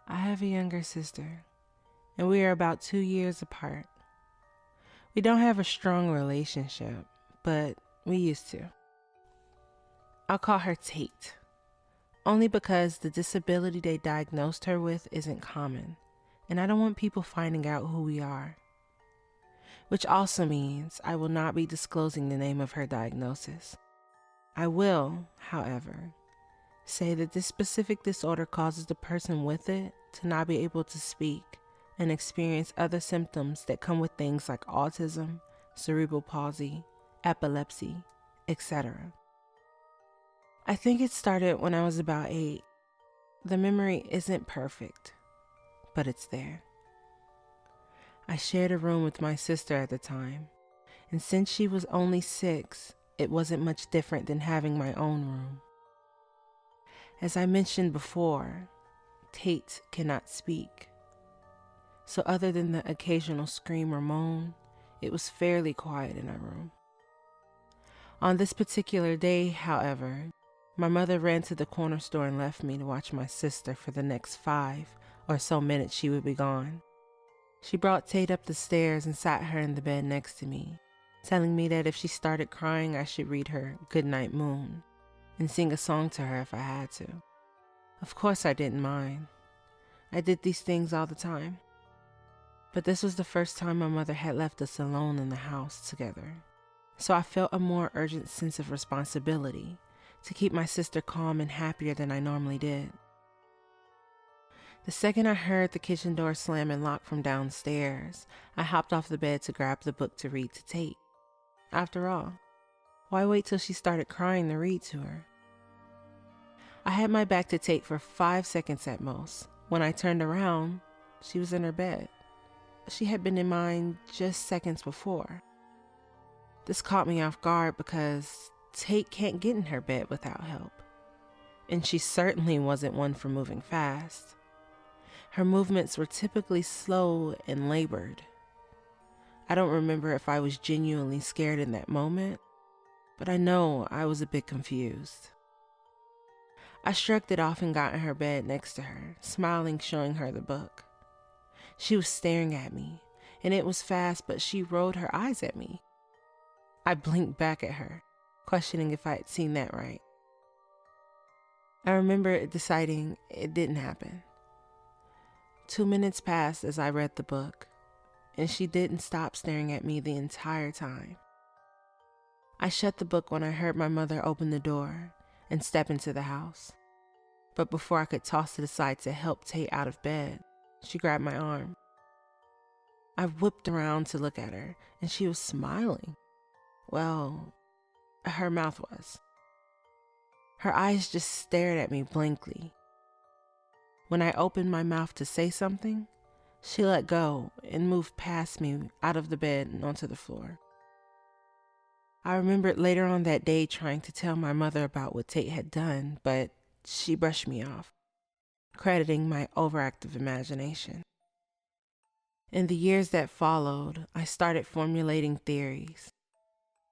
I have a younger sister, and we are about 2 years apart. We don't have a strong relationship, but we used to. I'll call her Tate, only because the disability they diagnosed her with isn't common, and I don't want people finding out who we are. Which also means I will not be disclosing the name of her diagnosis. I will, however, say that this specific disorder causes the person with it to not be able to speak and experience other symptoms that come with things like autism, cerebral palsy, epilepsy, etc. I think it started when I was about 8. The memory isn't perfect, but it's there. I shared a room with my sister at the time, and since she was only 6, it wasn't much different than having my own room. As I mentioned before, Tate cannot speak. So other than the occasional scream or moan, it was fairly quiet in our room. On this particular day, however, my mother ran to the corner store and left me to watch my sister for the next 5 or so minutes she would be gone. She brought Tate up the stairs and sat her in the bed next to me, telling me that if she started crying, I should read her Goodnight Moon and sing a song to her if I had to. Of course I didn't mind. I did these things all the time. But this was the first time my mother had left us alone in the house together, so I felt a more urgent sense of responsibility to keep my sister calm and happier than I normally did. The second I heard the kitchen door slam and lock from downstairs, I hopped off the bed to grab the book to read to Tate. After all, why wait till she started crying to read to her? I had my back to Tate for 5 seconds at most. When I turned around, she was in her bed. She had been in mine just seconds before. This caught me off guard because Tate can't get in her bed without help, and she certainly wasn't one for moving fast. Her movements were typically slow and labored. I don't remember if I was genuinely scared in that moment, but I know I was a bit confused. I shrugged it off and got in her bed next to her, smiling, showing her the book. She was staring at me, and it was fast, but she rolled her eyes at me. I blinked back at her, questioning if I had seen that right. I remember deciding it didn't happen. 2 minutes passed as I read the book, and she didn't stop staring at me the entire time. I shut the book when I heard my mother open the door and step into the house. But before I could toss it aside to help Tate out of bed, she grabbed my arm. I whipped around to look at her, and she was smiling. Well, her mouth was. Her eyes just stared at me blankly. When I opened my mouth to say something, she let go and moved past me out of the bed and onto the floor. I remembered later on that day trying to tell my mother about what Tate had done, but she brushed me off, crediting my overactive imagination. In the years that followed, I started formulating theories.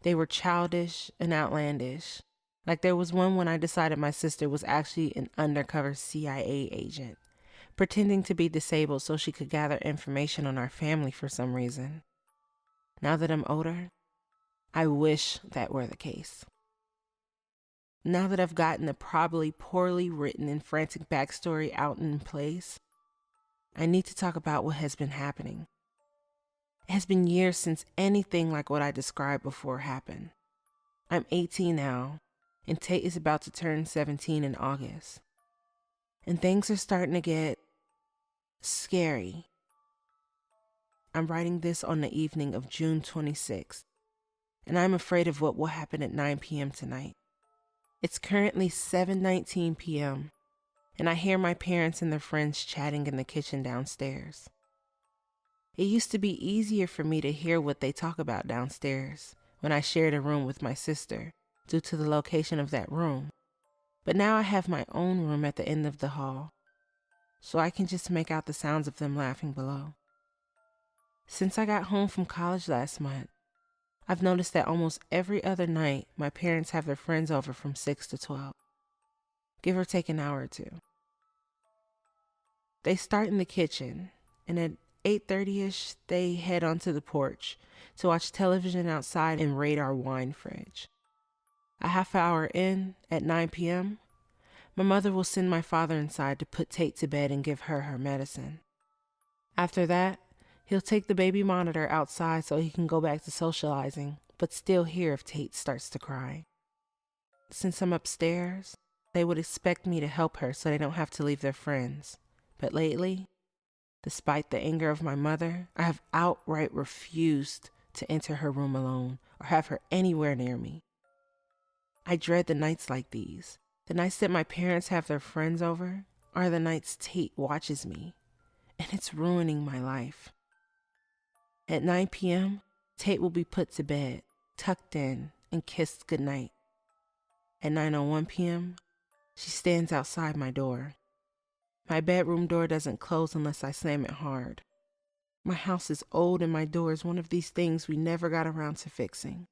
They were childish and outlandish. Like there was one when I decided my sister was actually an undercover CIA agent, pretending to be disabled so she could gather information on our family for some reason. Now that I'm older, I wish that were the case. Now that I've gotten the probably poorly written and frantic backstory out in place, I need to talk about what has been happening. It has been years since anything like what I described before happened. I'm 18 now, and Tate is about to turn 17 in August. And things are starting to get scary. I'm writing this on the evening of June 26th, and I'm afraid of what will happen at 9 p.m. tonight. It's currently 7:19 p.m., and I hear my parents and their friends chatting in the kitchen downstairs. It used to be easier for me to hear what they talk about downstairs when I shared a room with my sister due to the location of that room, but now I have my own room at the end of the hall, so I can just make out the sounds of them laughing below. Since I got home from college last month, I've noticed that almost every other night my parents have their friends over from 6 to 12, give or take an hour or two. They start in the kitchen, and at 8:30ish, they head onto the porch to watch television outside and raid our wine fridge. A half hour in, at 9 p.m., my mother will send my father inside to put Tate to bed and give her medicine. After that, he'll take the baby monitor outside so he can go back to socializing, but still hear if Tate starts to cry. Since I'm upstairs, they would expect me to help her so they don't have to leave their friends. But lately, despite the anger of my mother, I have outright refused to enter her room alone or have her anywhere near me. I dread the nights like these. The nights that my parents have their friends over are the nights Tate watches me, and it's ruining my life. At 9 p.m., Tate will be put to bed, tucked in, and kissed goodnight. At 9:01 p.m., she stands outside my door. My bedroom door doesn't close unless I slam it hard. My house is old and my door is one of these things we never got around to fixing.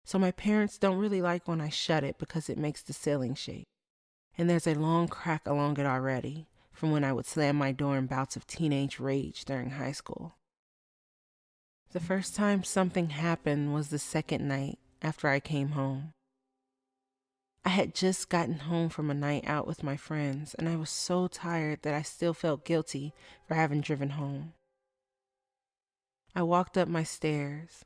So my parents don't really like when I shut it because it makes the ceiling shake. And there's a long crack along it already from when I would slam my door in bouts of teenage rage during high school. The first time something happened was the second night after I came home. I had just gotten home from a night out with my friends, and I was so tired that I still felt guilty for having driven home. I walked up my stairs,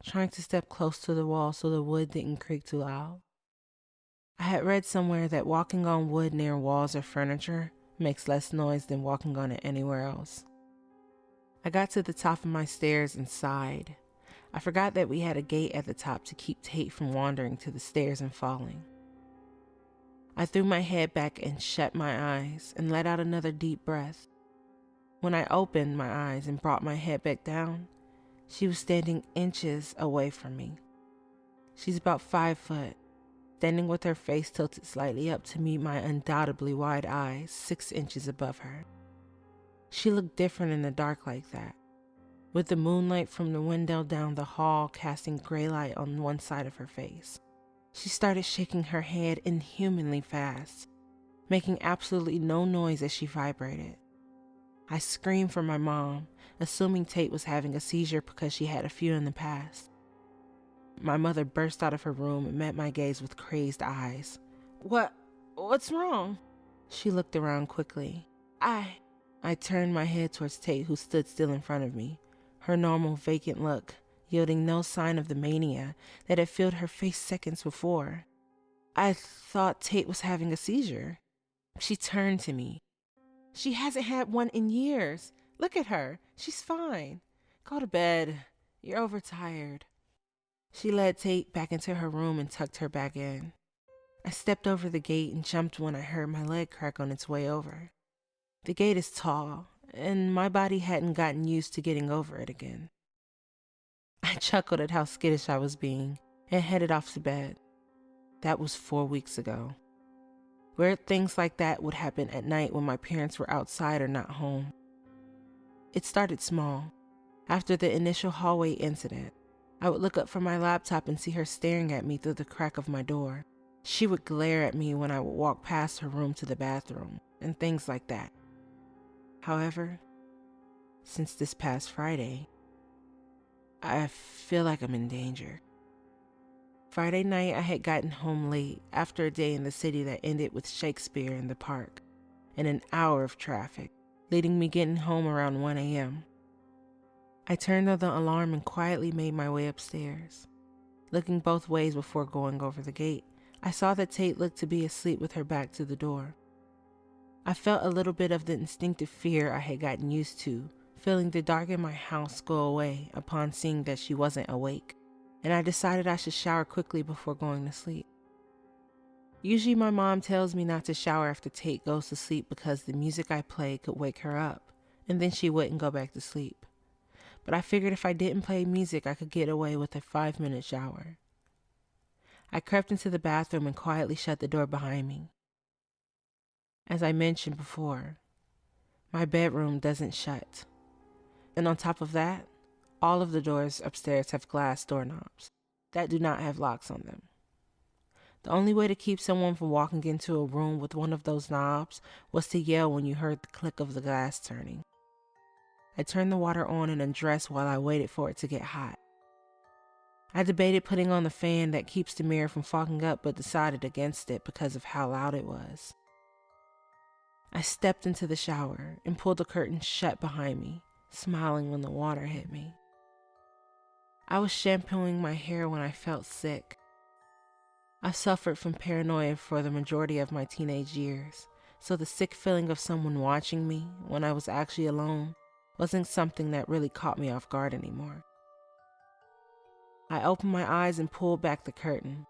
trying to step close to the wall so the wood didn't creak too loud. I had read somewhere that walking on wood near walls or furniture makes less noise than walking on it anywhere else. I got to the top of my stairs and sighed. I forgot that we had a gate at the top to keep Tate from wandering to the stairs and falling. I threw my head back and shut my eyes and let out another deep breath. When I opened my eyes and brought my head back down, she was standing inches away from me. She's about 5 foot, standing with her face tilted slightly up to meet my undoubtedly wide eyes 6 inches above her. She looked different in the dark like that, with the moonlight from the window down the hall casting gray light on one side of her face. She started shaking her head inhumanly fast, making absolutely no noise as she vibrated. I screamed for my mom, assuming Tate was having a seizure because she had a few in the past. My mother burst out of her room and met my gaze with crazed eyes. What's wrong?" She looked around quickly. I turned my head towards Tate, who stood still in front of me, her normal vacant look yielding no sign of the mania that had filled her face seconds before. "I thought Tate was having a seizure." She turned to me. "She hasn't had one in years. Look at her. She's fine. Go to bed. You're overtired." She led Tate back into her room and tucked her back in. I stepped over the gate and jumped when I heard my leg crack on its way over. The gate is tall, and my body hadn't gotten used to getting over it again. I chuckled at how skittish I was being and headed off to bed. That was 4 weeks ago. Weird things like that would happen at night when my parents were outside or not home. It started small. After the initial hallway incident, I would look up from my laptop and see her staring at me through the crack of my door. She would glare at me when I would walk past her room to the bathroom, and things like that. However, since this past Friday, I feel like I'm in danger. Friday night, I had gotten home late after a day in the city that ended with Shakespeare in the park and an hour of traffic, leading me getting home around 1 a.m. I turned on the alarm and quietly made my way upstairs. Looking both ways before going over the gate, I saw that Tate looked to be asleep with her back to the door. I felt a little bit of the instinctive fear I had gotten used to, feeling the dark in my house go away upon seeing that she wasn't awake, and I decided I should shower quickly before going to sleep. Usually my mom tells me not to shower after Tate goes to sleep because the music I play could wake her up, and then she wouldn't go back to sleep. But I figured if I didn't play music, I could get away with a 5-minute shower. I crept into the bathroom and quietly shut the door behind me. As I mentioned before, my bedroom doesn't shut. And on top of that, All of the doors upstairs have glass doorknobs that do not have locks on them. The only way to keep someone from walking into a room with one of those knobs was to yell when you heard the click of the glass turning. I turned the water on and undressed while I waited for it to get hot. I debated putting on the fan that keeps the mirror from fogging up, but decided against it because of how loud it was. I stepped into the shower and pulled the curtain shut behind me, smiling when the water hit me. I was shampooing my hair when I felt sick. I suffered from paranoia for the majority of my teenage years, so the sick feeling of someone watching me when I was actually alone wasn't something that really caught me off guard anymore. I opened my eyes and pulled back the curtain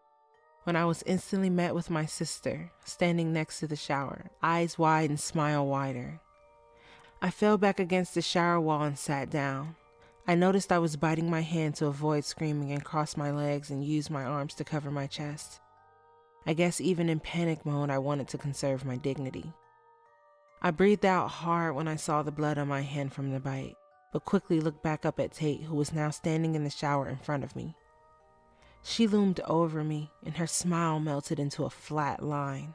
when I was instantly met with my sister standing next to the shower, eyes wide and smile wider. I fell back against the shower wall and sat down. I noticed I was biting my hand to avoid screaming and crossed my legs and used my arms to cover my chest. I guess even in panic mode, I wanted to conserve my dignity. I breathed out hard when I saw the blood on my hand from the bite, but quickly looked back up at Tate, who was now standing in the shower in front of me. She loomed over me, and her smile melted into a flat line.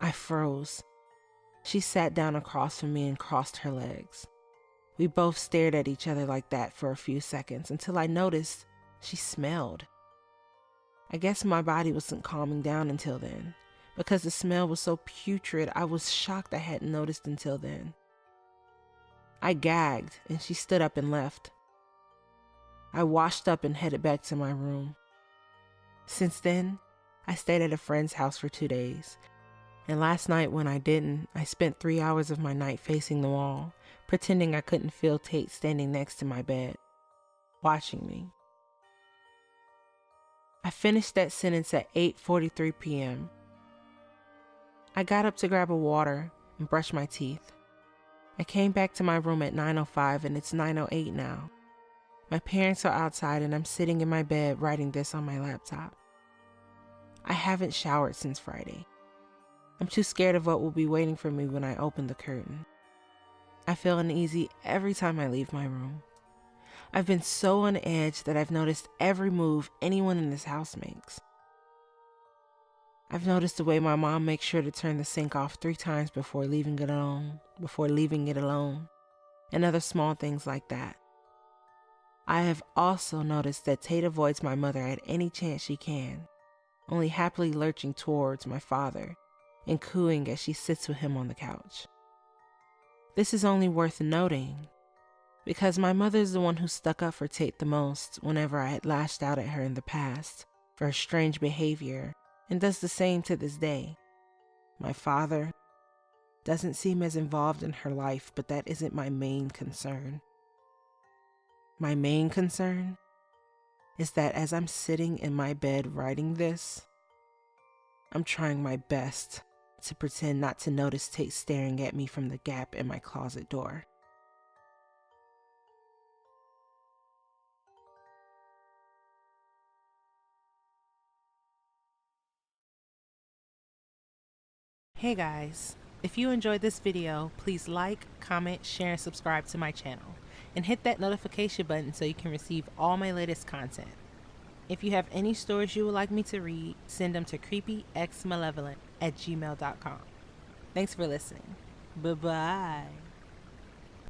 I froze. She sat down across from me and crossed her legs. We both stared at each other like that for a few seconds until I noticed she smelled. I guess my body wasn't calming down until then. Because the smell was so putrid, I was shocked I hadn't noticed until then. I gagged, and she stood up and left. I washed up and headed back to my room. Since then, I stayed at a friend's house for 2 days, and last night when I didn't, I spent 3 hours of my night facing the wall, pretending I couldn't feel Tate standing next to my bed, watching me. I finished that sentence at 8:43 p.m. I got up to grab a water and brush my teeth. I came back to my room at 9:05 and it's 9:08 now. My parents are outside and I'm sitting in my bed writing this on my laptop. I haven't showered since Friday. I'm too scared of what will be waiting for me when I open the curtain. I feel uneasy every time I leave my room. I've been so on edge that I've noticed every move anyone in this house makes. I've noticed the way my mom makes sure to turn the sink off 3 times before leaving it alone, and other small things like that. I have also noticed that Tate avoids my mother at any chance she can, only happily lurching towards my father and cooing as she sits with him on the couch. This is only worth noting because my mother is the one who stuck up for Tate the most whenever I had lashed out at her in the past for her strange behavior, and does the same to this day. My father doesn't seem as involved in her life, but that isn't my main concern. My main concern is that as I'm sitting in my bed writing this, I'm trying my best to pretend not to notice Tate staring at me from the gap in my closet door. Hey guys, if you enjoyed this video, please like, comment, share, and subscribe to my channel. And hit that notification button so you can receive all my latest content. If you have any stories you would like me to read, send them to creepyxmalevolent@gmail.com. Thanks for listening. Bye-bye.